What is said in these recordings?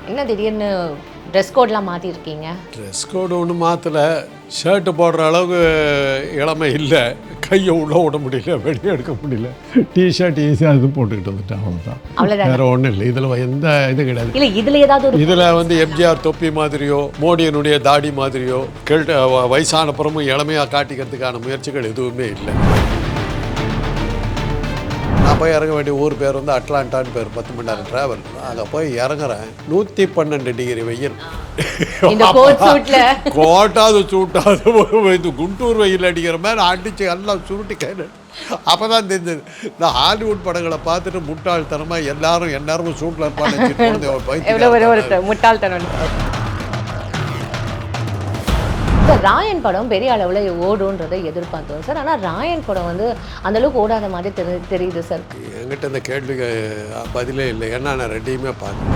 என்ன திடீர்னு dress கோட்லாம் மாற்றிருக்கீங்க? Dress code ஒன்றும் மாற்றலை, ஷர்ட்டு போடுற அளவுக்கு இளமை இல்லை, கையை உள்ளே விட முடியல, வெளியே எடுக்க முடியல, டிஷர்ட் ஈஸியாக இது போட்டுக்கிட்டு வந்துட்டேன், அவ்வளோதான், வேறு ஒன்றும் இல்லை. இதில் எந்த இது கிடையாது. இல்லை இதில் ஏதாவது இதில் எம்ஜிஆர் தொப்பி மாதிரியோ மோடியனுடைய தாடி மாதிரியோ வயசான புறமும் இளமையாக காட்டிக்கிறதுக்கான முயற்சிகள் எதுவுமே இல்லை. நான் போய் இறங்க வேண்டிய ஊர் பேர் அட்லாண்டான்னு பேர், 10 மணி நேரம் ட்ராவல். அங்கே போய் இறங்குறேன், 112 டிகிரி வெயில், கோட்டாது சூட்டாது குண்டூர் வெயில் அடிக்கிற மாதிரி அடிச்சு எல்லாம் சுருட்டி கையில். அப்போ தான் தெரிஞ்சது இந்த ஹாலிவுட் படங்களை பார்த்துட்டு முட்டாள்தனமாக எல்லாரும் சூட்டில் இருப்பாங்க. முட்டாள்தனம். ராயன் படம் பெரிய அளவில் ஓடுன்றதை எதிர்பார்த்தோம் சார். ஆனால் ராயன் படம் அந்தளவுக்கு ஓடாத மாதிரி தெரியுது சார். என்கிட்ட இந்த கேள்விக்கு பதிலே இல்லை, ஏன்னா நான் ரெண்டையுமே பார்க்குறேன்.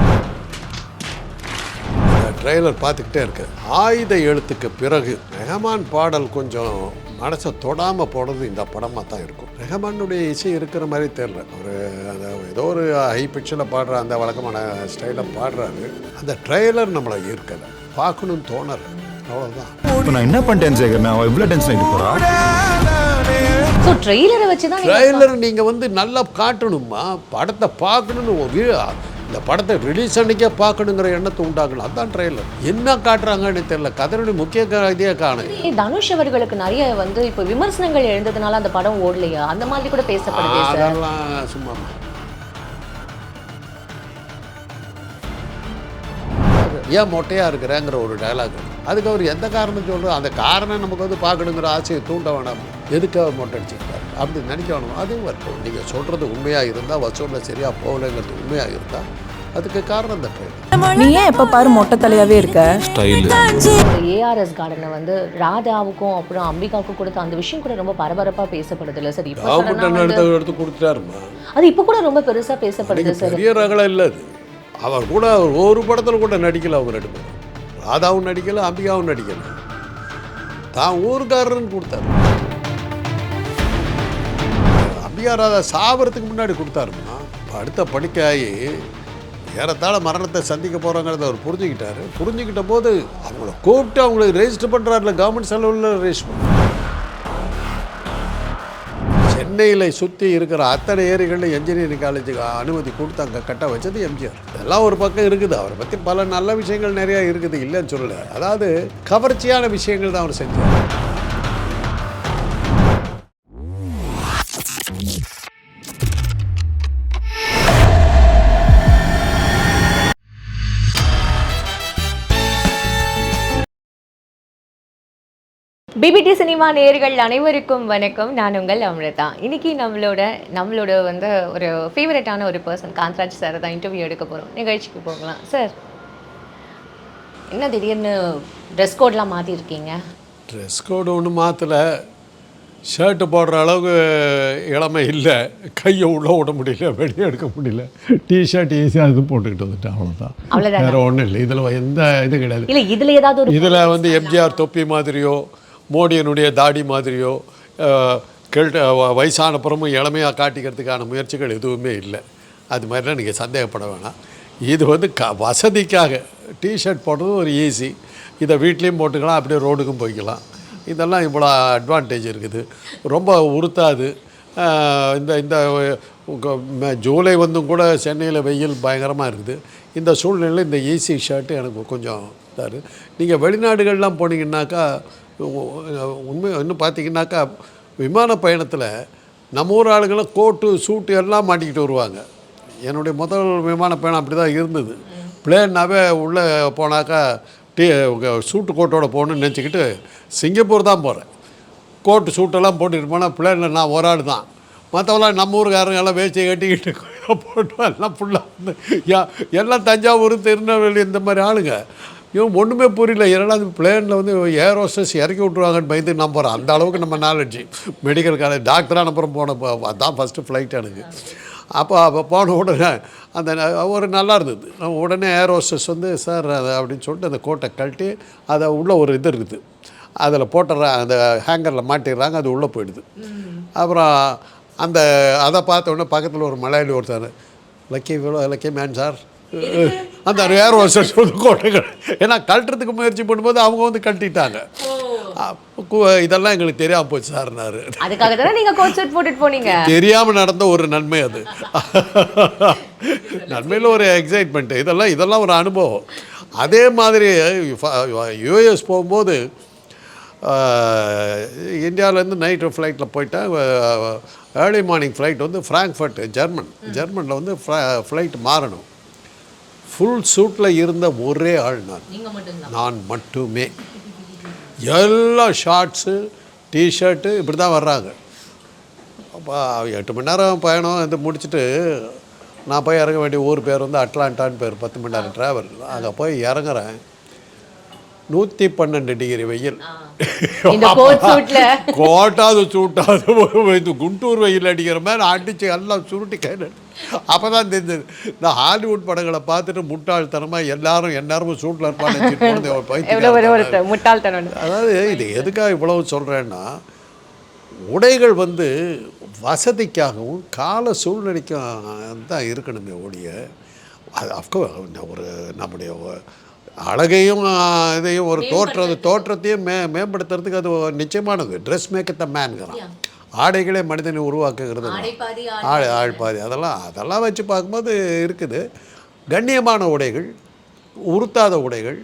ட்ரெய்லர் பார்த்துக்கிட்டே இருக்கு. ஆயுத எழுத்துக்கு பிறகு ரெஹமான் பாடல் கொஞ்சம் மனசை தொடாமல் போடுறது இந்த படமாக தான் இருக்கும். ரெஹமானுடைய இசை இருக்கிற மாதிரி தெரில, ஒரு அந்த ஏதோ ஒரு ஹை பிச்சில் பாடுற அந்த வழக்கமான ஸ்டைலில் பாடுறாரு. அந்த ட்ரெய்லர் நம்மளை ஈர்க்கலை, பார்க்கணும்னு தோணலை, அவ்வளோதான். நான் என்ன பண்ணிட்டேன் சேகர், நான் இவ்வளோ டென்ஷன் ஆகிட்டு போகிறேன். ஸோ ட்ரெய்லரை வச்சு தான் ட்ரெய்லர் நீங்கள் நல்லா காட்டணுமா, படத்தை பார்க்கணுன்னு இந்த படத்தை ரிலீஸ் அன்றைக்கே பார்க்கணுங்கிற எண்ணத்தை உண்டாக்கணும். அதுதான் ட்ரெய்லர். என்ன காட்டுறாங்கன்னு தெரியல, கதனுடைய முக்கிய இதையே காணும். தனுஷ் அவர்களுக்கு நிறைய இப்போ விமர்சனங்கள் எழுந்ததுனால அந்த படம் ஓடலையா, அந்த மாதிரி கூட பேசப்படுது. அதெல்லாம் சும்மா ஏன் மொட்டையாக இருக்கிறேங்கிற ஒரு டைலாக், அதுக்கு அவர் எந்த காரணம் சொல்கிறோம், அந்த காரணம் நமக்கு பார்க்கணுங்கிற ஆசையை தூண்ட வேணாம். எதுக்காக மொட்டை அடிச்சுக்கிட்டார் அப்படி நினைக்க வேணும். அதுவும் வரட்டும். நீங்கள் சொல்கிறது உண்மையாக இருந்தால், வசூலில் சரியாக போகலைங்கிறது உண்மையாக இருந்தால், அதுக்கு காரணம் இந்த ட்ரெயின். நீ ஏன் எப்போ பாரு மொட்டை தலையாகவே இருக்க ஸ்டைல். ஏஆர்எஸ் கார்டனை ராதாவுக்கும் அப்புறம் அம்பிகாவுக்கும் கொடுத்த அந்த விஷயம் கூட ரொம்ப பரபரப்பாக பேசப்படுது இல்லை சார்? இப்போ எடுத்து கொடுத்துட்டாருமா, அது இப்போ கூட ரொம்ப பெருசாக பேசப்படுது சார். பெரிய ரகலை இல்லை அது. அவர் கூட ஒரு படத்தில் கூட நடிக்கலை, அவங்க 2 பேரும். ராதாவும் நடிக்கலை, அம்பிகாவும் நடிக்கலை, தான் ஊருக்காரன்னு கொடுத்தாரு. அம்பிகா ராதா சாவறதுக்கு முன்னாடி கொடுத்தாருன்னா, அடுத்த படிக்காயி ஏறத்தாழ மரணத்தை சந்திக்க போகிறாங்கிறத அவர் புரிஞ்சுக்கிட்ட போது அவங்கள கூப்பிட்டு அவங்களுக்கு ரெஜிஸ்டர் பண்ணுறாருல, கவர்மெண்ட் செலவில் ரெஜிஸ்டர் பண்ணுறாரு. சென்னையில் சுற்றி இருக்கிற அத்தனை ஏரிகளில் என்ஜினியரிங் காலேஜுக்கு அனுமதி கொடுத்து அங்கே கட்ட வச்சது எம்ஜிஆர். இதெல்லாம் ஒரு பக்கம் இருக்குது. அவரை பற்றி பல நல்ல விஷயங்கள் நிறையா இருக்குது, இல்லைன்னு சொல்லலை. அதாவது கவர்ச்சியான விஷயங்கள் தான் அவர் செஞ்சார். பிபிடி சினிமா நேயர்கள் அனைவருக்கும் வணக்கம். நான் உங்கள் அமிர்தா. இன்னைக்கு நம்மளோட ஒரு ஃபேவரட்டான ஒரு பர்சன் காந்த்ராஜ் சார் தான் இன்டர்வியூ எடுக்க போகிறோம். நிகழ்ச்சிக்கு போகலாம் சார். என்ன திடீர்னு ட்ரெஸ் கோட்லாம் மாற்றிருக்கீங்க? ட்ரெஸ் கோடு ஒன்றும் மாற்றலை, ஷர்ட்டு போடுற அளவுக்கு இளமை இல்லை, கையை உள்ளே விட முடியல, வெளியே எடுக்க முடியல, டிஷர்ட் ஈஸியாக இது போட்டுக்கிட்டு வந்துட்டேன், அவ்வளோதான், வேறு ஒன்றும் இல்லை. இதில் எந்த இது கிடையாது. இல்லை இதில் ஏதாவது இதில் எம்ஜிஆர் தொப்பி மாதிரியோ மோடியனுடைய தாடி மாதிரியோ வயசான புறமும் இளமையாக காட்டிக்கிறதுக்கான முயற்சிகள் எதுவுமே இல்லை. அது மாதிரிலாம் நீங்கள் சந்தேகப்பட வேணாம். இது வசதிக்காக டிஷர்ட் போடுறது ஒரு ஈஸி, இதை வீட்லேயும் போட்டுக்கலாம், அப்படியே ரோடுக்கும் போய்க்கலாம். இதெல்லாம் இவ்வளோ அட்வான்டேஜ் இருக்குது, ரொம்ப உறுத்தாது. இந்த ஜூலை கூட சென்னையில் வெயில் பயங்கரமாக இருக்குது. இந்த சூழ்நிலையில் இந்த ஈஸி ஷர்ட்டு எனக்கு கொஞ்சம் இதாரு. நீங்கள் வெளிநாடுகள்லாம் போனீங்கன்னாக்கா உண்மை இன்னும் பார்த்தீங்கன்னாக்கா விமான பயணத்தில் நம்ம ஊர் ஆளுங்களும் கோட்டு சூட்டு எல்லாம் மாட்டிக்கிட்டு வருவாங்க. என்னுடைய முதல் விமான பயணம் அப்படி தான் இருந்தது. பிளேன்னாவே உள்ளே போனாக்கா சூட்டு கோட்டோடு போகணுன்னு நினச்சிக்கிட்டு சிங்கப்பூர் தான் போகிறேன். கோட்டு சூட்டெல்லாம் போட்டுட்டு போனால் பிளேனில் நான் ஒரு ஆள் தான், மற்றவெல்லாம் நம்ம ஊருக்காரங்க எல்லாம் வேஸ்ட்டை கட்டிக்கிட்டு போட்டு எல்லாம் ஃபுல்லாக எல்லாம் தஞ்சாவூர் திருநெல்வேலி இந்த மாதிரி ஆளுங்க. இவன் ஒன்றுமே புரியல, ஏன்னா பிளேனில் ஏர் ஹோஸ்டஸ் இறக்கி விட்ருவாங்கன்னு பயந்து நான் போகிறேன். அந்த அளவுக்கு நம்ம நாலேஜ். மெடிக்கல் காலேஜ் டாக்டரான அப்புறம் அதான் ஃபஸ்ட்டு ஃப்ளைட் எனக்கு. அப்போ போன உடனே அந்த ஒரு நல்லா இருந்தது. உடனே ஏர் ஹோஸ்டஸ் சார் அப்படின்னு சொல்லிட்டு அந்த கோட்டை கழட்டி அதை உள்ளே ஒரு இது இருக்குது, அதில் போட்டுறாங்க, அந்த ஹேங்கரில் மாட்டிடுறாங்க, அது உள்ளே போயிடுது. அப்புறம் அதை பார்த்த உடனே பக்கத்தில் ஒரு மலையாளி ஒருத்தார், லக்கி மேன் சார் அந்த ஏர் ஹோஸ்டர்ஸ் வந்து கோட்டைகள் ஏன்னா கழட்டுறதுக்கு முயற்சி பண்ணும்போது அவங்க வந்து கழட்டிட்டாங்க. இதெல்லாம் எங்களுக்கு தெரியாமல் போச்சு சார்னாரு. அதுக்காக தானே நீங்க கோட் சூட் போட்டுட்டு போனீங்க. தெரியாமல் நடந்த ஒரு நன்மை அது. நன்மையில் ஒரு எக்ஸைட்மெண்ட். இதெல்லாம் ஒரு அனுபவம். அதே மாதிரி யூஎஸ் போகும்போது இந்தியாவிலேருந்து நைட்டு ஃப்ளைட்டில் போயிட்டேன். ஏர்லி மார்னிங் ஃப்ளைட் வந்து ஃப்ராங்க்ஃபர்ட் ஜெர்மனில் வந்து ஃப்ளைட் மாறணும். ஃபுல் சூட்டில் இருந்த ஒரே ஆள் நான் மட்டுமே. எல்லா ஷார்ட்ஸு டிஷர்ட்டு இப்படி தான் வர்றாங்க. அப்போ 8 மணி நேரம் பயணம் இது முடிச்சுட்டு நான் போய் இறங்க வேண்டிய ஊர் பேர் வந்து அட்லாண்டான்னு பேர். 10 மணி நேரம் ட்ராவல். அங்கே போய் இறங்குறேன். 112 டிகிரி வெயில். கோட்டாது சூட்டாது குண்டூர் வெயில் அடிக்கிற மாதிரி அடித்து எல்லாம் சுருட்டி கையில். அப்போ தான் தெரிஞ்சது இந்த ஹாலிவுட் படங்களை பார்த்துட்டு முட்டாள்தனமாக எல்லாரும் எந்நேரமும் சூட்டில் இருப்பாங்க. முட்டாள்தனம். அதாவது இது எதுக்காக இவ்வளவு சொல்கிறேன்னா, உடைகள் வந்து வசதிக்காகவும் கால சூழ்நிலைக்கும் தான் இருக்கணுமே ஒழிய அது அஃப்கோர்ஸ் ஒரு நம்முடைய அழகையும் இதையும் ஒரு தோற்றத்தையும் மேம்படுத்துறதுக்கு அது நிச்சயமானது. Dress make the மேன்கிறான். ஆடைகளே மனிதனை உருவாக்குகிறது. ஆழ்பாதி அதெல்லாம் வச்சு பார்க்கும்போது இருக்குது. கண்ணியமான உடைகள், உறுத்தாத உடைகள்,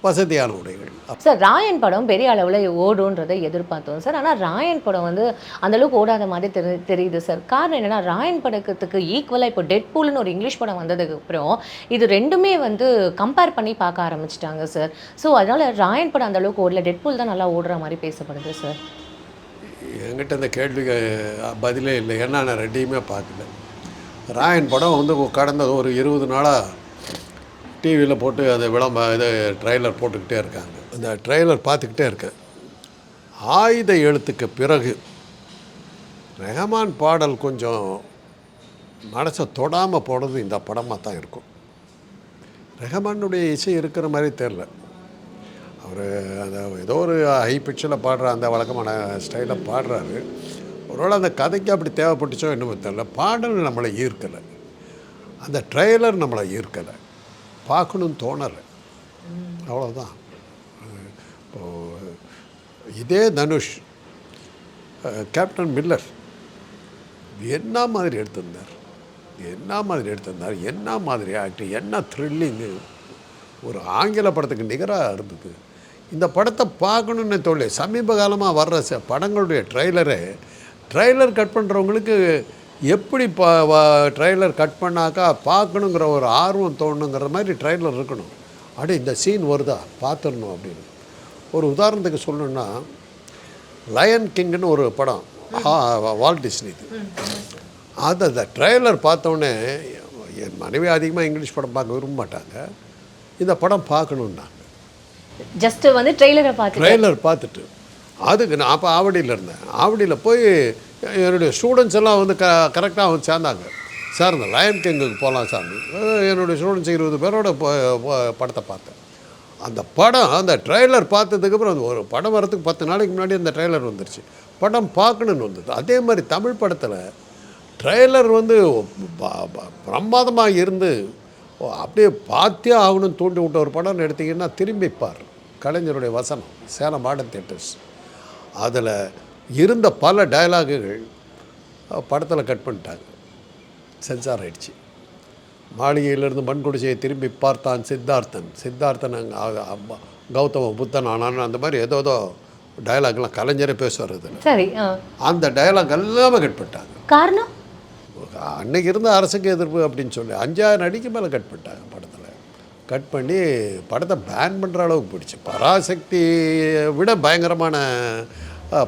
வசதியான உடைகள். சார் ராயன் படம் பெரிய அளவில் ஓடுன்றதை எதிர்பார்த்தோம் சார். ஆனால் ராயன் படம் வந்து அந்தளவுக்கு ஓடாத மாதிரி தெரியுது சார். காரணம் என்னென்னா ராயன் படத்துக்கு ஈக்குவலாக இப்போ டெட்பூல்னு ஒரு இங்கிலீஷ் படம் வந்ததுக்கு அப்புறம் இது ரெண்டுமே வந்து கம்பேர் பண்ணி பார்க்க ஆரம்பிச்சிட்டாங்க சார். ஸோ அதனால் ராயன் படம் அந்தளவுக்கு ஓடல, டெட்பூல் தான் நல்லா ஓடுற மாதிரி பேசப்படுது சார். என்கிட்ட இந்த கேள்விக்கு பதிலே இல்லை. ஏன்னா நான் ரெண்டையுமே பார்க்கல. ராயன் படம் வந்து கடந்த ஒரு 20 நாளாக டிவியில் போட்டு அதை இது ட்ரெய்லர் போட்டுக்கிட்டே இருக்காங்க. அந்த ட்ரெய்லர் பார்த்துக்கிட்டே இருக்கேன். ஆயுத எழுத்துக்கு பிறகு ரஹ்மான் பாடல் கொஞ்சம் மனசை தொடாமல் போனது இந்த படமாக தான் இருக்கும். ரஹ்மானுடைய இசை இருக்கிற மாதிரி தெரில. அவர் அந்த ஏதோ ஒரு ஹை பிட்சில் பாடுற அந்த வழக்கமான ஸ்டைலில் பாடுறாரு. ஒருவேளை அந்த கதைக்கு அப்படி தேவைப்பட்டுச்சோ என்னமோ தெரில. பாடல் நம்மளை ஈர்க்கலை, அந்த ட்ரெய்லர் நம்மளை ஈர்க்கலை, பார்க்கணுன்னு தோணலை. அவ்வளோதான். இப்போது இதே தனுஷ் கேப்டன் மில்லர் என்ன மாதிரி எடுத்திருந்தார், என்ன மாதிரி ஆக்டிங், என்ன த்ரில்லிங்கு. ஒரு ஆங்கில படத்துக்கு நிகராக இருந்தது. இந்த படத்தை பார்க்கணுன்னு தோல்ல. சமீப காலமாக வர்ற படங்களுடைய ட்ரெய்லர் கட் பண்ணுறவங்களுக்கு எப்படி ட்ரெய்லர் கட் பண்ணாக்கா பார்க்கணுங்கிற ஒரு ஆர்வம் தோணுங்கிற மாதிரி ட்ரெய்லர் இருக்கணும். அப்படியே இந்த சீன் வருதா பார்த்துடணும் அப்படின்னு. ஒரு உதாரணத்துக்கு சொல்லணுன்னா, லயன் கிங்னு ஒரு படம் வால்ட் டிஸ்னிது. அந்த ட்ரெய்லர் பார்த்தோன்னே என் மனைவி அதிகமாக இங்கிலீஷ் படம் பார்க்க விரும்ப மாட்டாங்க. இந்த படம் பார்க்கணுன்னாங்க. ஜஸ்ட்டு வந்து ட்ரெய்லர் பார்த்துட்டு அதுக்கு நான் அப்போ ஆவடியில் இருந்தேன். ஆவடியில் போய் என்னுடைய ஸ்டூடெண்ட்ஸ் எல்லாம் வந்து கரெக்டாக வந்து சேர்ந்தாங்க. சார் இந்த லயன் கிங்குக்கு போகலாம் சார். என்னுடைய ஸ்டூடெண்ட்ஸ் 20 பேரோட படத்தை பார்த்தேன். அந்த படம் அந்த ட்ரெய்லர் பார்த்ததுக்கப்புறம் ஒரு படம் வரத்துக்கு 10 நாளைக்கு முன்னாடி அந்த ட்ரெய்லர் வந்துருச்சு. படம் பார்க்கணுன்னு வந்தது. அதே மாதிரி தமிழ் படத்தில் ட்ரெய்லர் வந்து பிரமாதமாக இருந்து அப்படியே பார்த்தே ஆகணும்னு தூண்டி விட்ட ஒரு படம்னு எடுத்திங்கன்னா திரும்பிப்பார். கலைஞருடைய வசனம், சேலம் மாடர்ன் தியேட்டர்ஸ். அதில் இருந்த பல டயலாகுகள் படத்தில் கட் பண்ணிட்டாங்க, சென்சார் ஆகிடுச்சு. மாளிகையிலிருந்து மண்குடிசையை திரும்பி பார்த்தான் சித்தார்த்தன் கௌதம புத்தன் ஆனான்னு அந்த மாதிரி ஏதோ டயலாக்லாம் கலைஞரே பேசுவார். இதில் சரி, அந்த டயலாக் எல்லாமே கட் பண்ணிட்டாங்க. காரணம் அன்னைக்கு இருந்த அரசுக்கு எதிர்ப்பு அப்படின்னு சொல்லி 5000 அடிக்கு மேலே கட் பண்ணிட்டாங்க படத்தில். கட் பண்ணி படத்தை பேன் பண்ணுற அளவுக்கு போயிடுச்சு. பராசக்தியை விட பயங்கரமான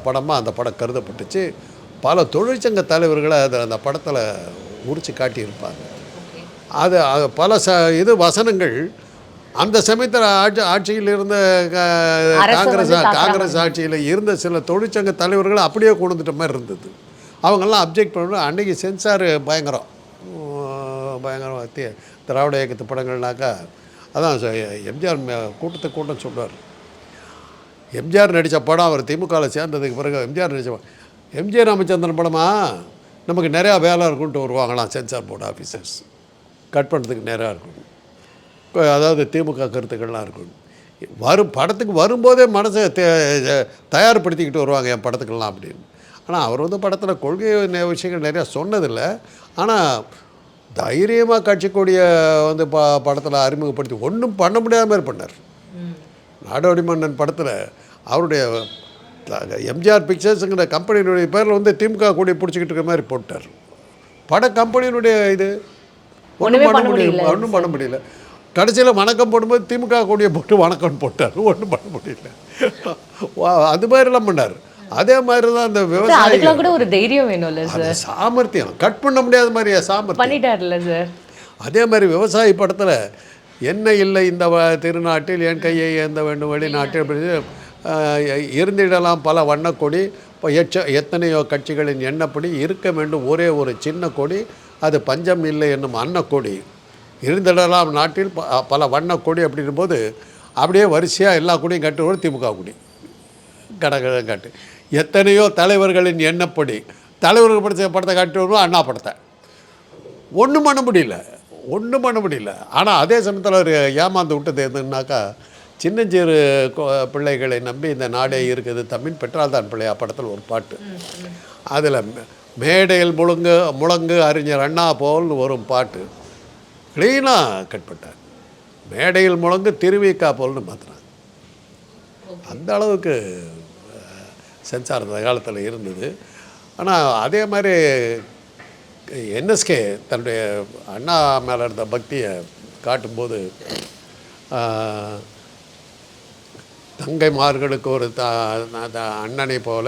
படமாக அந்த படம் கருதப்பட்டுச்சு. பல தொழிற்சங்க தலைவர்களை அந்த படத்தில் உரித்து காட்டியிருப்பாங்க. அது பல வசனங்கள் அந்த சமயத்தில் ஆட்சியில் இருந்த காங்கிரஸ் ஆட்சியில் இருந்த சில தொழிற்சங்க தலைவர்களை அப்படியே கொண்டு வந்துட்ட மாதிரி இருந்தது. அவங்கெல்லாம் அப்ஜெக்ட் பண்ணணும். அன்றைக்கி சென்சார் பயங்கரம் திராவிட இயக்கத்து படங்கள்னாக்கா அதான் எம்ஜிஆர் கூட்டம் சொல்லுவார். எம்ஜிஆர் நடித்த படம் அவர் திமுகவில் சேர்ந்ததுக்கு பிறகு எம்ஜி ராமச்சந்திரன் படமா நமக்கு நிறையா வேலை இருக்குன்ட்டு வருவாங்களாம் சென்சார் போர்டு ஆஃபீஸர்ஸ். கட் பண்ணுறதுக்கு நிறையா இருக்கும். அதாவது திமுக கருத்துக்கள்லாம் இருக்கும். படத்துக்கு வரும்போதே மனசை தயார்படுத்திக்கிட்டு வருவாங்க என் படத்துக்கெல்லாம் அப்படின்னு. ஆனால் அவர் வந்து படத்தில் கொள்கை விஷயங்கள் நிறையா சொன்னதில்லை. ஆனால் தைரியமாக கட்சி கொடியை வந்து படத்தில் அறிமுகப்படுத்தி ஒன்றும் பண்ண முடியாத மாதிரி பண்ணார். நாடோடி மன்னன் படத்தில் அவருடைய எம்ஜிஆர் பிக்சர்ஸுங்கிற கம்பெனியினுடைய பேரில் வந்து திமுக கொடியை பிடிச்சிக்கிட்டு இருக்கிற மாதிரி போட்டார். பட கம்பெனியினுடைய இது ஒன்றும் பண்ண முடியல. கடைசியில் வணக்கம் போடும்போது திமுக கொடியை போட்டு வணக்கம் போட்டார். ஒன்றும் பண்ண முடியல. அது மாதிரிலாம் பண்ணார். அதே மாதிரி தான் அந்த விவசாயம் கூட ஒரு தைரியம் வேணும்ல சார், சாமர்த்தியம் கட் பண்ண முடியாத மாதிரி சாமர்த்தியம் பண்ணிட்டார்ல சார். அதே மாதிரி விவசாயி படத்தில் என்ன இல்லை இந்த திருநாட்டில் என் கையை ஏந்த வேண்டும் வெளிநாட்டில் அப்படி இருந்திடலாம் பல வண்ணக்கொடி எத்தனையோ கட்சிகளின் எண்ணப்படி இருக்க வேண்டும் ஒரே ஒரு சின்ன கொடி அது பஞ்சம் இல்லை என்னும் அன்னக்கொடி இருந்திடலாம் நாட்டில் பல வண்ணக்கொடி அப்படின்போது அப்படியே வரிசையாக எல்லா கொடியும் கட்டுவோம் திமுக கொடி காட்டு. எத்தனையோ தலைவர்களின் எண்ணப்படி தலைவர்கள் படித்த படத்தை காட்டி வருவோம் அண்ணா படத்தை. ஒன்றும் பண்ண முடியல. ஆனால் அதே சமயத்தில் ஒரு ஏமாந்து விட்டது எதுனாக்கா சின்னஞ்சிறு பிள்ளைகளை நம்பி இந்த நாடே இருக்குது தமிழ் பெற்றால்தான் பிள்ளையா படத்தில் ஒரு பாட்டு. அதில் மேடையில் முழங்கு அறிஞர் அண்ணா போல் வரும் பாட்டு க்ளீனாக கட் பண்ணார். மேடையில் முழங்கு திருவிக்கா போல்னு மாற்றினாங்க. அந்த அளவுக்கு சென்சார் அந்த காலத்தில் இருந்தது. ஆனால் அதே மாதிரி என்எஸ்கே தன்னுடைய அண்ணா மேலே இருந்த பக்தியை காட்டும்போது தங்கைமார்களுக்கு ஒரு அண்ணனை போல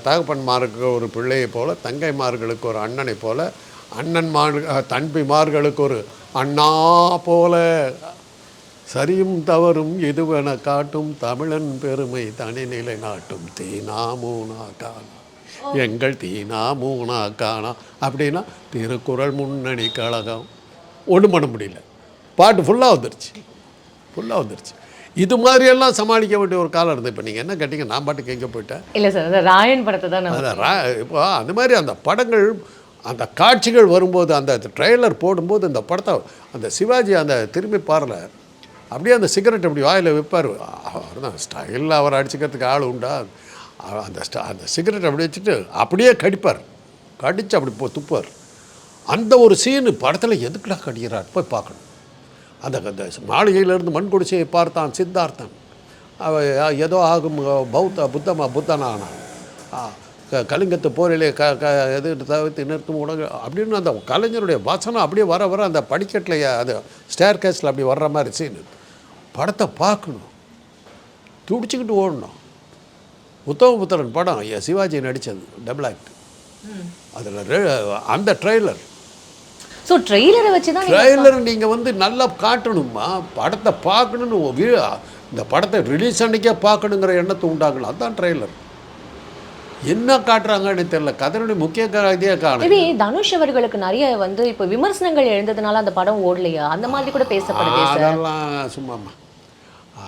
தகப்பன்மாருக்கு ஒரு பிள்ளையை போல தங்கைமார்களுக்கு ஒரு அண்ணனை போல தன்பிமார்களுக்கு ஒரு அண்ணா போல சரியும் தவறும் எதுவென காட்டும் தமிழன் பெருமை தனிநிலை நாட்டும் தீனாமூனா காணா எங்கள் தீனாமூனா காணா அப்படின்னா திருக்குறள் முன்னணி கழகம். ஒன்றும் பண்ண முடியல. பாட்டு ஃபுல்லாக வந்துருச்சு. இது மாதிரியெல்லாம் சமாளிக்க வேண்டிய ஒரு காலம் இருந்தது. இப்போ நீங்கள் என்ன கேட்டீங்க, நான் பாட்டுக்கு எங்கே போயிட்டேன்? இல்லை சார், அந்த ராயன் படத்தை தான் இப்போ அந்த மாதிரி அந்த படங்கள் அந்த காட்சிகள் வரும்போது அந்த ட்ரெய்லர் போடும்போது அந்த படத்தை அந்த சிவாஜி அந்த திரும்பி பாருல அப்படியே அந்த சிகரெட் அப்படி வாயில் வைப்பார். அவர் தான் ஸ்டைலில் அவர் அடிச்சுக்கிறதுக்கு ஆள் உண்டா? அந்த சிகரெட் அப்படி வச்சுட்டு அப்படியே கடித்து அப்படி துப்பார். அந்த ஒரு சீனு படத்தில் எதுக்குடா கடிக்கிறார் போய் பார்க்கணும். அந்த மாளிகையிலேருந்து மண் குடிசையை பார்த்தான் சித்தார்த்தன் ஏதோ ஆகும் புத்தனானான் கலிங்கத்து போரிலே எது தவிர்த்து நிறுத்தும் உணவு அப்படின்னு அந்த கலைஞருடைய வசனம் அப்படியே வர அந்த படிக்கட்டில் அது ஸ்டேர் கேஸில் அப்படி வர்ற மாதிரி சீனு. படத்தை பார்க்கணும், துடிச்சிக்கிட்டு ஓடணும். உத்தமபுத்திரன் படம் சிவாஜி நடித்தது டபுள் ஆக்ட். அதில் அந்த ட்ரெய்லர் நீங்கள் வந்து நல்லா காட்டணுமா, படத்தை பார்க்கணுன்னு இந்த படத்தை ரிலீஸ் அன்றைக்கே பார்க்கணுங்கிற எண்ணத்தை உண்டாகணும். அதுதான் ட்ரெய்லர். என்ன காட்டுறாங்கன்னு தெரியல. கதனுடைய முக்கிய இதையே காணும். தனுஷ் அவர்களுக்கு நிறைய வந்து இப்போ விமர்சனங்கள் எழுந்ததுனால அந்த படம் ஓடலையா அந்த மாதிரி கூட பேசப்படுது. அதெல்லாம் சும்மாம்மா,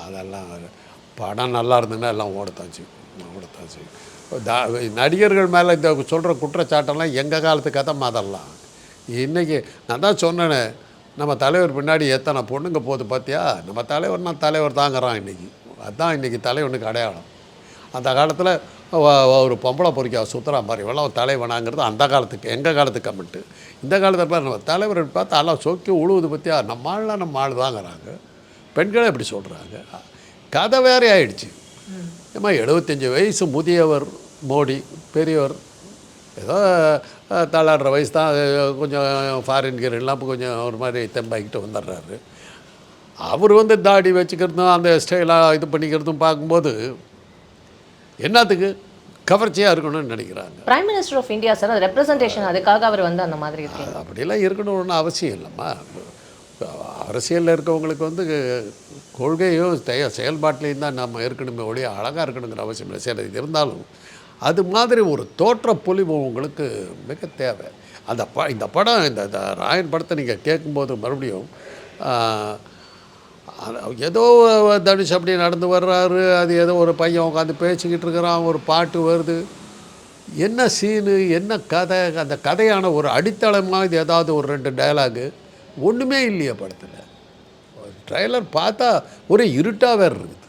அதெல்லாம் படம் நல்லா இருந்ததுன்னா எல்லாம் ஓடத்தாச்சு. நடிகர்கள் மேலே இந்த சொல்கிற குற்றச்சாட்டெல்லாம் எங்கள் காலத்து கதை அதெல்லாம். இன்றைக்கி நான் தான் சொன்னேனே, நம்ம தலைவர் பின்னாடி எத்தனை பொண்ணுங்க போகுது பார்த்தியா, நம்ம தலைவர்னா தலைவர் தாங்கிறான் இன்றைக்கி. அதுதான் இன்றைக்கி தலைவனுக்கு அடையாளம். அந்த காலத்தில் ஒரு பொம்பளை பொறிக்கா சுற்றுறா மாதிரி இவெல்லாம் தலைவனாங்கிறது அந்த காலத்துக்கு எங்கள் காலத்துக்கு கமெண்ட்டு. இந்த காலத்தில் பார்த்து நம்ம தலைவர் பார்த்து எல்லாம் சொக்கி உழுவுது பற்றியா நம்ம ஆள் தாங்கிறாங்க. பெண்களே இப்படி சொல்கிறாங்க. கதை வேறே ஆயிடுச்சு. ஏமா 75 வயசு முதியவர் மோடி பெரியவர், ஏதோ தள்ளாடுற வயசு தான், கொஞ்சம் ஃபாரின் கீர் இல்லாமல் கொஞ்சம் ஒரு மாதிரி தெம்பாக்கிட்டு வந்துடுறாரு. அவர் வந்து தாடி வச்சுக்கிறதும் அந்த ஸ்டைலாக இது பண்ணிக்கிறதும் பார்க்கும்போது என்னத்துக்கு கவர்ச்சியாக இருக்கணும்னு நினைக்கிறாங்க. Prime minister of India sir, representation அதுக்காக அவர் வந்து அந்த மாதிரி இருக்கு. அப்படிலாம் இருக்கணும்னு அவசியம் இல்லைம்மா. அரசியலில் இருக்கவங்களுக்கு வந்து கொள்கையும் செயல்பாட்டிலையும் தான் நம்ம இருக்கணுமே ஒழிய அழகாக இருக்கணுங்கிற அவசியம் இல்லை. சரி, இது இருந்தாலும் அது மாதிரி ஒரு தோற்ற பொலிவு உங்களுக்கு மிக தேவை. இந்த படம் இந்த ராயன் படத்தை நீங்கள் கேட்கும்போது மறுபடியும் ஏதோ தனுஷ் அப்படி நடந்து வர்றாரு, அது ஏதோ ஒரு பையன் உட்காந்து பேசிக்கிட்டு இருக்கிறான், ஒரு பாட்டு வருது, என்ன சீனு என்ன கதை, அந்த கதையான ஒரு அடித்தளமாக இது ஏதாவது ஒரு 2 டயலாகு ஒன்றுமே இல்லையா படத்தில். ட்ரைலர் பார்த்தா ஒரே இருட்டாக வேறு இருக்குது,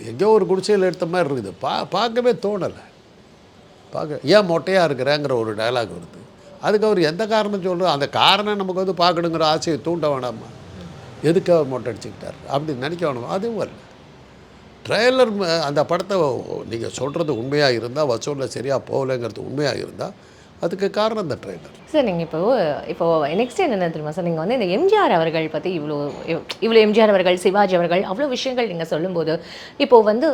எங்கேயோ ஒரு குடிசையில் எடுத்த மாதிரி இருக்குது. பார்க்கவே தோணலை. ஏன் மொட்டையாக இருக்கிறேங்கிற ஒரு டயலாக் வருது. அதுக்கு அவர் எந்த காரணம் சொல்கிறோம், அந்த காரணம் நமக்கு வந்து பார்க்கணுங்கிற ஆசையை தூண்ட வேணாமா? எதுக்கு அவர் மொட்டை அடிச்சுக்கிட்டார் அப்படி நினைக்க வேணாமா? அதுவும் வரல. ட்ரெய்லர் அந்த படத்தை நீங்கள் சொல்கிறது உண்மையாக இருந்தால், வசூலில் சரியாக போகலைங்கிறது உண்மையாக இருந்தால், அதுக்கு காரணம் அந்த ட்ரெய்லர். சார் நீங்கள் இப்போ நெக்ஸ்ட் என்ன தெரியுமா சார், நீங்கள் வந்து இந்த எம்ஜிஆர் அவர்கள் பற்றி இவ்வளோ எம்ஜிஆர் அவர்கள், சிவாஜி அவர்கள் அவ்வளோ விஷயங்கள் நீங்கள் சொல்லும்போது, இப்போது வந்து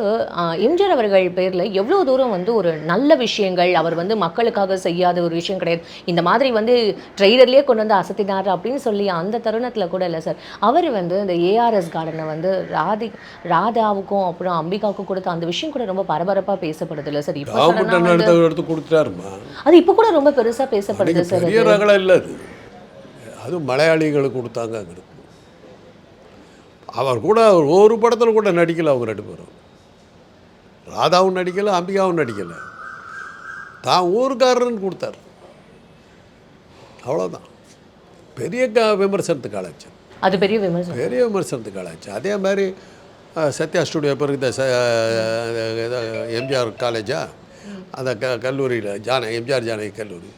எம்ஜிஆர் அவர்கள் பேரில் எவ்வளோ தூரம் வந்து ஒரு நல்ல விஷயங்கள், அவர் வந்து மக்களுக்காக செய்யாத ஒரு விஷயம் கிடையாது. இந்த மாதிரி வந்து ட்ரெய்லர்லேயே கொண்டு வந்து அசத்தினார் அப்படின்னு சொல்லி அந்த தருணத்தில் கூட இல்லை சார். அவர் வந்து இந்த ஏஆர்எஸ் கார்டனை வந்து ராதாவுக்கும் அப்புறம் அம்பிகாவுக்கும் கொடுத்த அந்த விஷயம் கூட ரொம்ப பரபரப்பாக பேசப்படுது இல்லை சார். இப்போ எடுத்து கொடுத்துட்டாருமா, அது இப்போ கூட ரொம்ப பெருசாக பேசப்படுது சார். பெரிய ரகலை இல்லை அது, அதுவும் மலையாளிகளுக்கு கொடுத்தாங்கிறது. அவர் கூட ஒரு படத்தில் கூட நடிக்கலை அவங்க 2 பேரும். ராதாவும் நடிக்கலை, அம்பிகாவும் நடிக்கலை, தான் ஊருக்காரன்னு கொடுத்தார், அவ்வளோதான். பெரிய விமர்சனத்துக்கு ஆளாச்சு, அது பெரிய விமர்சனத்துக்கு ஆளாச்சு. அதே மாதிரி சத்யா ஸ்டுடியோ பிறகு எம்ஜிஆர் காலேஜா அந்த கல்லூரியில் எம்ஜிஆர் ஜானகி கல்லூரி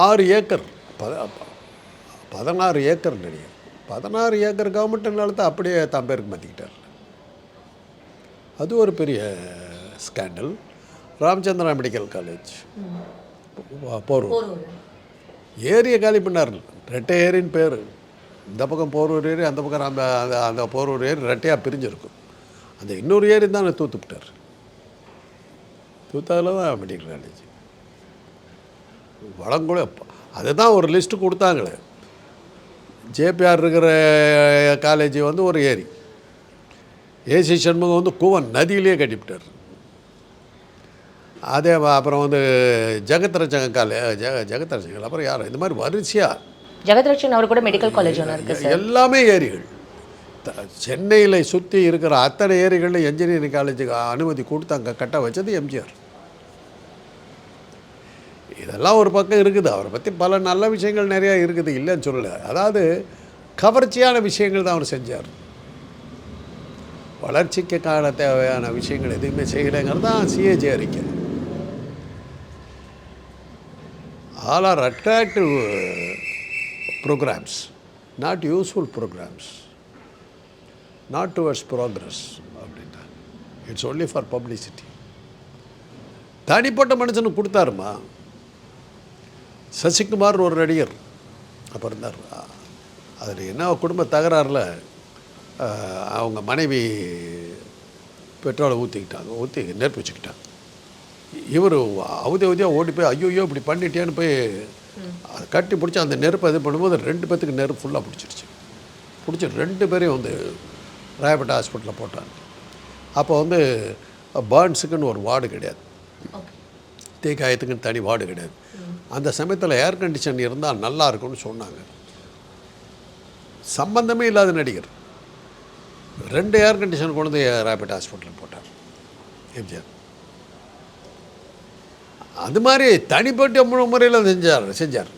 6 ஏக்கர் 16 ஏக்கர் நினைக்கிறேன். 16 ஏக்கர் கவர்மெண்ட் நிலத்தை அப்படியே தான் பேருக்கு மாற்றிக்கிட்டார். அது ஒரு பெரிய scandal. Ramachandra medical college Porur ஏரியை காலி பண்ணார். ரெட்டை ஏரின்னு பேர். இந்த பக்கம் போரூர் ஏரி, அந்த பக்கம் அந்த போரூர் ஏரி ரெட்டையாக பிரிஞ்சிருக்கும். அந்த இன்னொரு ஏரி தான் தூத்துப்பிட்டார். தூத்தாவில் தான் மெடிக்கல் காலேஜ் வளங்குள. அதுதான் ஒரு லிஸ்ட்டு கொடுத்தாங்களே. ஜேபிஆர் இருக்கிற காலேஜ் வந்து ஒரு ஏரி, ஏசி சண்முகம் வந்து கூவன் நதியிலே கட்டிவிட்டார். அதே அப்புறம் வந்து ஜெகத்ரட்சங்க ஜெகத்ரட்சங்கள், அப்புறம் யார் இந்த மாதிரி வரிசையாக ஜெகத்ரட்சன் அவர் கூட மெடிக்கல் காலேஜ் ஒன்று இருக்குது சார். எல்லாமே ஏரிகள். சென்னையில் சுற்றி இருக்கிற அத்தனை ஏரிகளில் என்ஜினியரிங் காலேஜுக்கு அனுமதி கொடுத்து அங்கே கட்ட வச்சது எம்ஜிஆர். இதெல்லாம் ஒரு பக்கம் இருக்குது. அவரை பற்றி பல நல்ல விஷயங்கள் நிறையா இருக்குது, இல்லைன்னு சொல்லலை. அதாவது கவர்ச்சியான விஷயங்கள் தான் அவர் செஞ்சார். வளர்ச்சிக்கு காண தேவையான விஷயங்கள் எதுவுமே செய்யலைங்கிறது தான் சிஏஜி அறிக்கை. All are attractive programs, not useful programs, not towards progress அப்படின்ட்டா. It's only for publicity. தனிப்பட்ட மனுஷனுக்கு கொடுத்தாருமா. சசிகுமார் ஒரு நடிகர் அப்போ இருந்தார். அதில் என்ன குடும்ப தகராறில் அவங்க மனைவி பெட்ரோலை ஊற்றி நெருப்பு வச்சுக்கிட்டாங்க. இவர் அவதியாக ஓடி போய் ஐயோ இப்படி பண்ணிட்டேன்னு போய் அதை கட்டி பிடிச்சி அந்த நெருப்பை இது பண்ணும்போது 2 பேத்துக்கு நெருப்பு ஃபுல்லாக பிடிச்சிருச்சு. பிடிச்சி 2 பேரையும் வந்து ராயப்பேட்டை ஹாஸ்பிட்டலில் போட்டாங்க. அப்போ வந்து பேர்ன்ஸுக்குன்னு ஒரு வார்டு கிடையாது, தீக்காயத்துக்குன்னு தனி வார்டு கிடையாது. அந்த சமயத்தில் ஏர் கண்டிஷன் இருந்தால் நல்லா இருக்கும்னு சொன்னாங்க. சம்பந்தமே இல்லாத நடிகர் 2 ஏர் கண்டிஷன் கொண்டு வந்து ராயப்பேட்டை ஹாஸ்பிட்டலில் போட்டார் எம்ஜிஆர். அது மாதிரி தனிப்பட்ட முறையில் செஞ்சார்.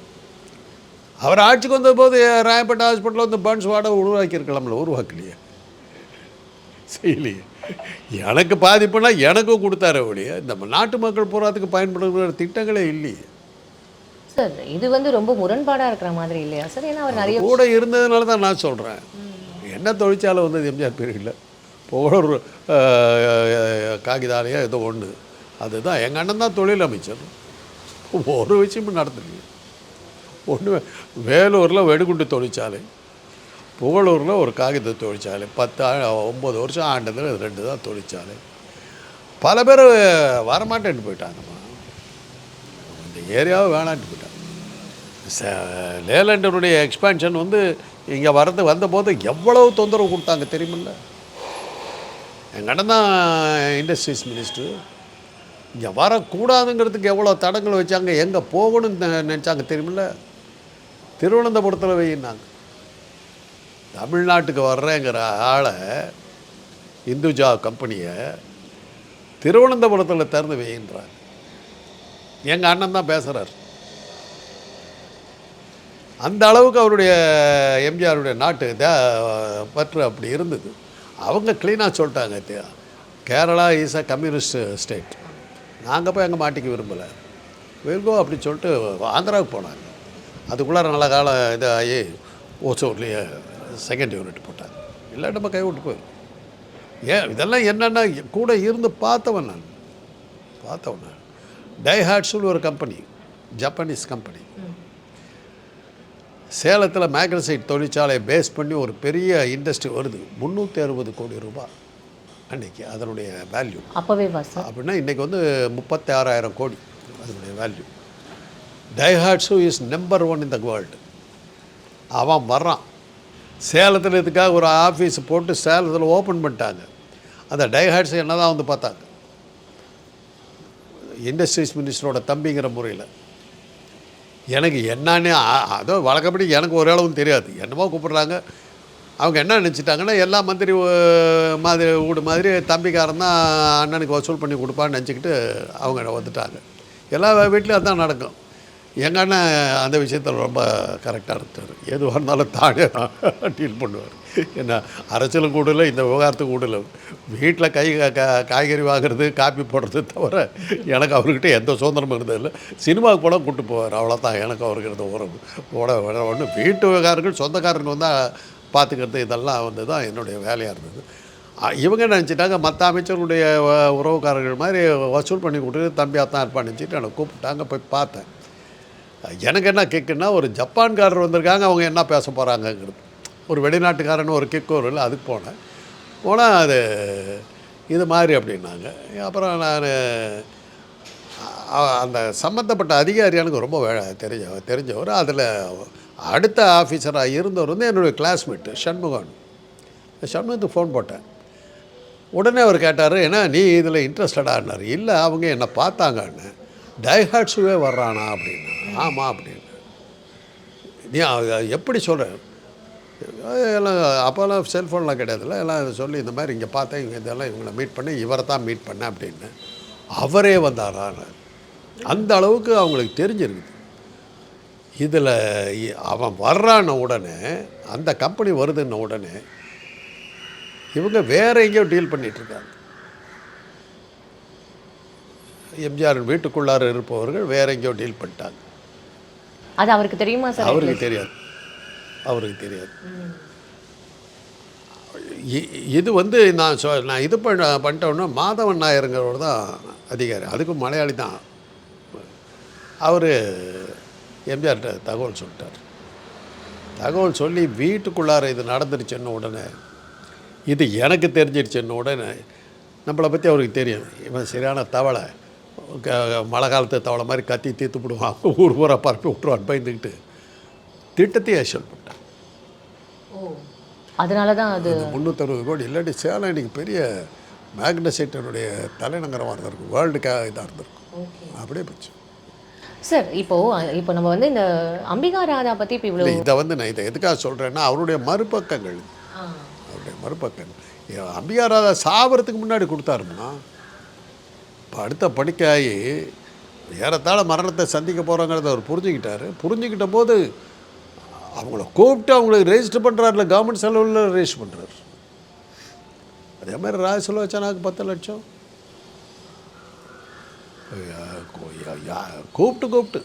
அவர் ஆட்சிக்கு வந்தபோது ராயப்பேட்டை ஹாஸ்பிட்டலில் வந்து பர்ன்ஸ் வார்டை உருவாக்கியிருக்கலாம்ல, உருவாக்கலையே, செய்யலையே. எனக்கு பாதிப்புனா எனக்கும் கொடுத்தாரு ஒழிய இந்த நாட்டு மக்கள் போராட்டத்துக்கு பயன்படுகிற திட்டங்களே இல்லையே சார். இது வந்து ரொம்ப முரண்பாடாக இருக்கிற மாதிரி இல்லையா சார்? ஏன்னா அவர் நிறைய கூட இருந்ததுனால தான் நான் சொல்கிறேன். என்ன தொழிற்சாலை வந்து எம்ஜிஆர் பீரியடில் புகழூர் காகிதாலயோ ஏதோ ஒன்று, அதுதான் எங்கள் அண்ணன் தான் தொழில் அமைச்சர். ஒரு விஷயமும் நடத்துலையே. ஒன்று வேலூரில் வெடிகுண்டு தொழிற்சாலை, புகழூரில் ஒரு காகித தொழிற்சாலை, 9 வருஷம் ஆண்டதில் 2 தான் தொழிற்சாலை. பல பேர் வரமாட்டேன்ட்டு போயிட்டாங்கம்மா, இந்த ஏரியாவை வேணான்ட்டு போயிட்டாங்க. லேலண்டனுடைய எக்ஸ்பேன்ஷன் வந்து இங்கே வந்தபோது எவ்வளவு தொந்தரவு கொடுத்தாங்க தெரியுமில்ல. எங்கள் அண்ணன் தான் இண்டஸ்ட்ரீஸ் மினிஸ்டர். இங்கே வரக்கூடாதுங்கிறதுக்கு எவ்வளோ தடங்கள் வச்சாங்க, எங்கே போகணும்னு நினச்சாங்க தெரியுமில்ல. திருவனந்தபுரத்தில் வையினாங்க. தமிழ்நாட்டுக்கு வர்றேங்கிற ஆளை, இந்துஜா கம்பெனியை திருவனந்தபுரத்தில் திறந்து வையின்றாங்க. எங்கள் அண்ணன் தான் பேசுகிறார். அந்த அளவுக்கு அவருடைய எம்ஜிஆருடைய நாட்டு பற்று அப்படி இருந்தது. அவங்க க்ளீனாக சொல்லிட்டாங்க, Kerala is a communist state, நாங்கள் போய் அங்கே மாட்டிக்க விரும்பலை, வெல்கோ அப்படின்னு சொல்லிட்டு ஆந்திராவுக்கு போனாங்க. அதுக்குள்ளே நல்ல காலம் இதாகி ஓசூர்லேயே செகண்ட் யூனிட் போட்டாங்க. இல்லை நம்ம கை விட்டு போயிடும். இதெல்லாம் என்னென்னா கூட இருந்து பார்த்தவன் நான். டைஹாட்ஸ்னு ஒரு கம்பெனி, ஜப்பானீஸ் கம்பெனி, சேலத்தில் மேக்னசைட் தொழிற்சாலையை பேஸ் பண்ணி ஒரு பெரிய இண்டஸ்ட்ரி வருது. 360 கோடி ரூபாய் அன்றைக்கி அதனுடைய வேல்யூ. அப்போவே சார் அப்படின்னா இன்றைக்கி வந்து 36,000 கோடி அதனுடைய value. Daihatsu is number 1 in the world. அவன் வர்றான் சேலத்தில். இதுக்காக ஒரு ஆஃபீஸ் போட்டு சேலத்தில் ஓப்பன் பண்ணிட்டாங்க. அந்த டைஹாட்ஸ் என்ன தான் வந்து பார்த்தாங்க, இண்டஸ்ட்ரீஸ் மினிஸ்டரோட தம்பிங்கிற முறையில். எனக்கு என்னன்னே அதோ வழக்கப்படி எனக்கு ஒரு அளவும் தெரியாது, என்னமோ கூப்பிட்றாங்க. அவங்க என்ன நினச்சிட்டாங்கன்னா எல்லா மந்திரி மாதிரி வீடு மாதிரி தம்பிக்காரன் தான் அண்ணனுக்கு வசூல் பண்ணி கொடுப்பான்னு நினச்சிக்கிட்டு அவங்க வந்துட்டாங்க. எல்லா வீட்லேயும் அதுதான் நடக்கும். எங்கள் அண்ணன் அந்த விஷயத்தில் ரொம்ப கரெக்டாக இருக்கார். எதுவாக இருந்தாலும் தானே டீல் பண்ணுவார். என்ன அரசியலும் கூடல, இந்த விவகாரத்துக்கு கூடல. வீட்டில் காய்கறி வாங்குறது, காப்பி போடுறது தவிர எனக்கு அவர்கிட்ட எந்த சுதந்திரமும் இருந்ததில்லை. சினிமாவுக்கு போனால் கூப்பிட்டு போவார், அவ்வளோதான். எனக்கு அவருக்கு இருந்த உறவு ஒன்று. வீட்டு விவகாரங்கள் சொந்தக்காரங்க வந்தால் பார்த்துக்கிறது, இதெல்லாம் வந்து தான் என்னுடைய வேலையாக இருந்தது. இவங்க நினச்சிட்டாங்க மற்ற அமைச்சர்களுடைய உறவுக்காரர்கள் மாதிரி வசூல் பண்ணி கொடுத்து தம்பியாக தான் இருப்பான்னு நினச்சிட்டு எனக்கு கூப்பிட்டாங்க. போய் பார்த்தேன். எனக்கு என்ன கிக்குன்னா, ஒரு ஜப்பான்காரர் வந்திருக்காங்க, அவங்க என்ன பேச போகிறாங்கங்கிறது. ஒரு வெளிநாட்டுக்காரன்னு ஒரு கிக்கு ஒரு இல்லை. அதுக்கு போனால் அது இது மாதிரி அப்படின்னாங்க. அப்புறம் நான் அந்த சம்மந்தப்பட்ட அதிகாரி எனக்கு ரொம்ப தெரிஞ்சவர். அதில் அடுத்த ஆஃபீஸராக இருந்தவர் வந்து என்னுடைய கிளாஸ்மேட்டு ஷண்முகத்துக்கு ஃபோன் போட்டேன். உடனே அவர் கேட்டார், ஏன்னா நீ இதில் இன்ட்ரெஸ்டடானார். இல்லை, அவங்க என்னை பார்த்தாங்கன்னு. டைஹாட்ஸுவே வர்றானா அப்படின்னு. ஆமாம் அப்படின்னு. நீ எப்படி சொல்கிற? எல்லாம் அப்போல்லாம் செல்ஃபோன்லாம் கிடையாதுல்ல. எல்லாம் சொல்லி இந்த மாதிரி இங்கே பார்த்தேன், இவங்க இதெல்லாம் இவங்களை மீட் பண்ணி இவரை தான் மீட் பண்ணேன் அப்படின்னு. அவரே வந்தாரான்னு. அந்த அளவுக்கு அவங்களுக்கு தெரிஞ்சிருக்குது. இதில் அவன் வர்றான உடனே, அந்த கம்பெனி வருதுன்ன உடனே இவங்க வேற எங்கேயோ டீல் பண்ணிகிட்ருக்காங்க. எம்ஜிஆர் வீட்டுக்குள்ளார இருப்பவர்கள் வேற எங்கேயோ டீல் பண்ணிட்டாங்க. அது அவருக்கு தெரியுமா சார்? அவருக்கு தெரியாது. இது வந்து நான் இது பண்ணிட்டோன்னா மாதவன் நாயருங்கிறவர் தான் அதிகாரி. அதுக்கும் மலையாளி தான். அவர் எம்ஜிஆர்கிட்ட தகவல் சொல்லிட்டார். தகவல் சொல்லி வீட்டுக்குள்ளார இது நடந்துருச்சுன்ன உடனே, இது எனக்கு தெரிஞ்சிருச்சுன்ன உடனே, நம்மளை பற்றி அவருக்கு தெரியும். இவன் சரியான தவளை, மழை காலத்து தவளை மாதிரி கத்தி தீர்த்து விடுவான், ஊர் பூரா பரப்பி விட்டுருவான் பயந்துக்கிட்டு திட்டத்தையே ஏஷல் பண்ணிட்டான். அதனால தான் அது 360 கோடி. இல்லாட்டி சேலம் இன்றைக்கி பெரிய மேக்னசைட்டனுடைய தலைநகரமாக இருந்திருக்கும், வேர்ல்டுக்காக இதாக இருந்திருக்கும். அப்படியே போச்சு சார். இப்போ நம்ம வந்து இந்த அம்பிகா ராதா பற்றி இப்போ இவ்வளோ இதை வந்து நான் இதை எதுக்காக சொல்கிறேன்னா, அவருடைய மறுபக்கங்கள். அம்பிகா ராதா சாவறதுக்கு முன்னாடி கொடுத்தாருன்னா, இப்போ அடுத்த படிக்காகி ஏறத்தாழ மரணத்தை சந்திக்க போகிறாங்கிறத அவர் புரிஞ்சுக்கிட்ட போது அவங்கள கூப்பிட்டு அவங்களுக்கு ரெஜிஸ்டர் பண்ணுறாருல, கவர்மெண்ட் செலவில் ரெஜிஸ்டர் பண்ணுறாரு. அதே மாதிரி ராஜசுலோச்சனாவுக்கு 10 லட்சம் கூப்பிட்டு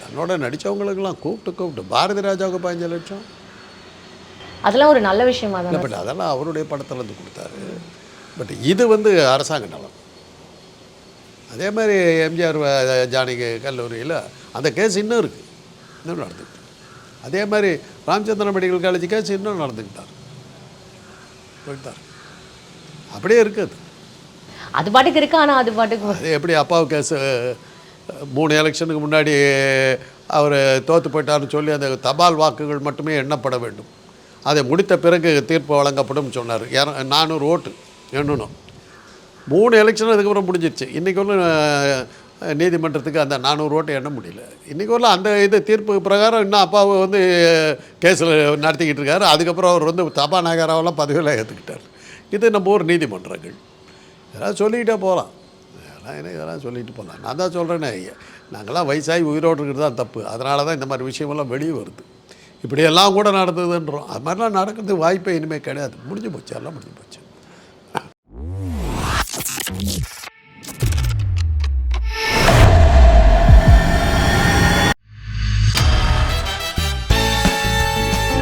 தன்னோட நடித்தவங்களுக்கெல்லாம் கூப்பிட்டு பாரதி ராஜாவுக்கு 15 லட்சம். அதெல்லாம் ஒரு நல்ல விஷயமா தான். பட் அதெல்லாம் அவருடைய படத்துலேருந்து கொடுத்தாரு. பட் இது வந்து அரசாங்க நலம். அதே மாதிரி எம்ஜிஆர் ஜானகி கல்லூரியில் அந்த கேஸ் இன்னும் இருக்குது, இன்னும் நடந்துக்கிட்டு. அதே மாதிரி ராமச்சந்திரன் மெடிக்கல் காலேஜ் கேஸ் இன்னும் நடந்துக்கிட்டார், போயிட்டார். அப்படியே இருக்குது. அது பாட்டுக்கு இருக்கு. ஆனால் அது பாட்டுக்கு அது எப்படி அப்பாவு கேஸு 3 எலெக்ஷனுக்கு முன்னாடி அவர் தோற்று போயிட்டார்னு சொல்லி அந்த தபால் வாக்குகள் மட்டுமே எண்ணப்பட வேண்டும், அதை முடித்த பிறகு தீர்ப்பு வழங்கப்படும் சொன்னார். 400 ஓட்டு எண்ணணும். 3 எலெக்ஷன் அதுக்கப்புறம் முடிஞ்சிருச்சு. இன்றைக்கி ஒன்று நீதிமன்றத்துக்கு அந்த 400 ஓட்டு எண்ண முடியல. இன்றைக்கி வரல அந்த இது தீர்ப்பு பிரகாரம் இன்னும் அப்பாவை வந்து கேஸில் நடத்திக்கிட்டு இருக்காரு. அதுக்கப்புறம் அவர் வந்து சபாநாயகராவெல்லாம் பதவியில் ஏற்றுக்கிட்டார். இது நம்ம ஊர் நீதிமன்றங்கள். இதெல்லாம் சொல்லிக்கிட்டே போகலாம். இதெல்லாம் சொல்லிட்டு போகலாம். நான் தான் சொல்கிறேன்னே, நாங்கள்லாம் வயசாகி உயிரோடு இருக்கிறது தான் தப்பு. அதனால தான் இந்த மாதிரி விஷயமெல்லாம் வெளியே வருது. இப்படியெல்லாம் கூட நடந்ததுன்றோம். அது மாதிரிலாம் நடக்கிறதுக்கு வாய்ப்பே இனிமேல் கிடையாது. முடிஞ்சு போச்சு, எல்லாம் முடிஞ்சு போச்சு.